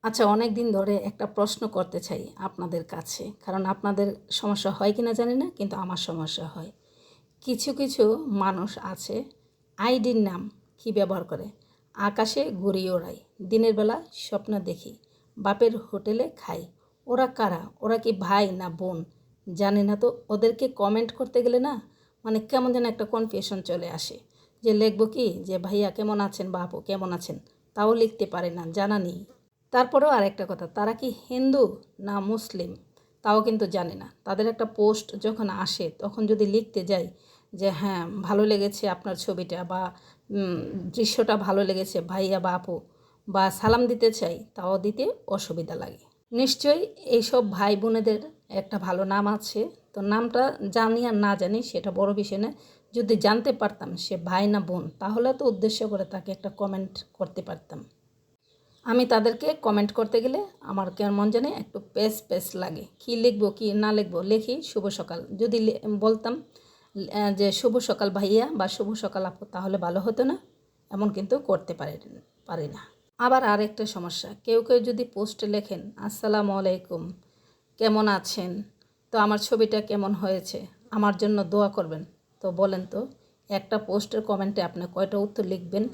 আচ্ছা, অনেক দিন ধরে একটা প্রশ্ন করতে চাই আপনাদের কাছে, কারণ আপনাদের সমস্যা হয় কি না জানি না, কিন্তু আমার সমস্যা হয়। কিছু কিছু মানুষ আছে, আইডির নাম কি ব্যবহার করে, আকাশে ঘুড়ি ওড়ায়, দিনের বেলা স্বপ্ন দেখি, বাপের হোটেলে খাই। ওরা কারা? ওরা কি ভাই না বোন? জানি না তো। ওদেরকে কমেন্ট করতে গেলে না, মানে কেমন যেন একটা কনফিউশন চলে আসে, যে লিখবো কি যে ভাইয়া কেমন আছেন বা আপু কেমন আছেন, তাও লিখতে পারে না, জানা নেই। তারপরেও আরেকটা কথা, তারা কি হিন্দু না মুসলিম তাও কিন্তু জানে না। তাদের একটা পোস্ট যখন আসে তখন যদি লিখতে যাই যে হ্যাঁ ভালো লেগেছে আপনার ছবিটা, বা দৃশ্যটা ভালো লেগেছে ভাইয়া বা আপু, বা সালাম দিতে চাই, তাও দিতে অসুবিধা লাগে। নিশ্চয়ই এইসব ভাই বোনেদের একটা ভালো নাম আছে। তো নামটা জানি আর না জানি সেটা বড় বিষয় না। যদি জানতে পারতাম সে ভাই না বোন, তাহলে তো উদ্দেশ্য করে তাকে একটা কমেন্ট করতে পারতাম। আমি তাদেরকে কমেন্ট করতে গেলে আমার কেমন জানি একটু পেস পেস লাগে, কি লিখবো কি না লিখবো। লিখি শুভ সকাল, যদি বলতাম যে শুভ সকাল ভাইয়া বা শুভ সকাল আপু, তাহলে ভালো হতো না? এমন কিন্তু করতে পারি না। আবার আরেকটা সমস্যা, কেউ কেউ যদি পোস্টে লেখেন আসসালামু আলাইকুম, কেমন আছেন, তো আমার ছবিটা কেমন হয়েছে, আমার জন্য দোয়া করবেন। তো বলেন তো, একটা পোস্টের কমেন্টে আপনি কয়টা উত্তর লিখবেন?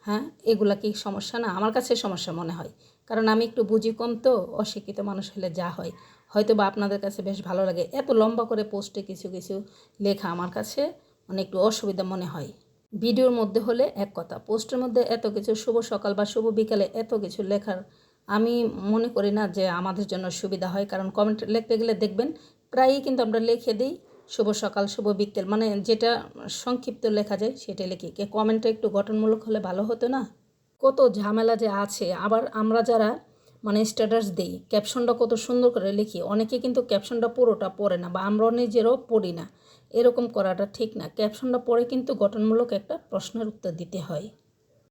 হ্যাঁ, এগুলা কি সমস্যা না? আমার কাছে সমস্যা মনে হয়, কারণ আমি একটু বুঝি কম, তো অশিক্ষিত মানুষ হলে যা হয়, হয়তো বা আপনাদের কাছে বেশ ভালো লাগে। এত লম্বা করে পোস্টে কিছু কিছু লেখা আমার কাছে মানে একটু অসুবিধা মনে হয়। ভিডিওর মধ্যে হলে এক কথা, পোস্টের মধ্যে এত কিছু, শুভ সকাল বা শুভ বিকালে এত কিছু লেখার আমি মনে করি না যে আমাদের জন্য সুবিধা হয়। কারণ কমেন্ট লিখতে গেলে দেখবেন প্রায়ই কিন্তু আমরা লিখে দিই শুভ সকাল শুভ বিকেল, মানে যেটা সংক্ষিপ্ত লেখা যায় সেটা লিখি। কমেন্টটা একটু গঠনমূলক হলে ভালো হতো না? কত ঝামেলা যে আছে। আবার আমরা যারা মানে স্ট্যাটাস দিই, ক্যাপশনটা কত সুন্দর করে লিখি, অনেকে কিন্তু ক্যাপশনটা পুরোটা পড়ে না, বা আমরা নিজেরাও পড়ি না। এরকম করাটা ঠিক না। ক্যাপশনটা পড়ে কিন্তু গঠনমূলক একটা প্রশ্নের উত্তর দিতে হয়।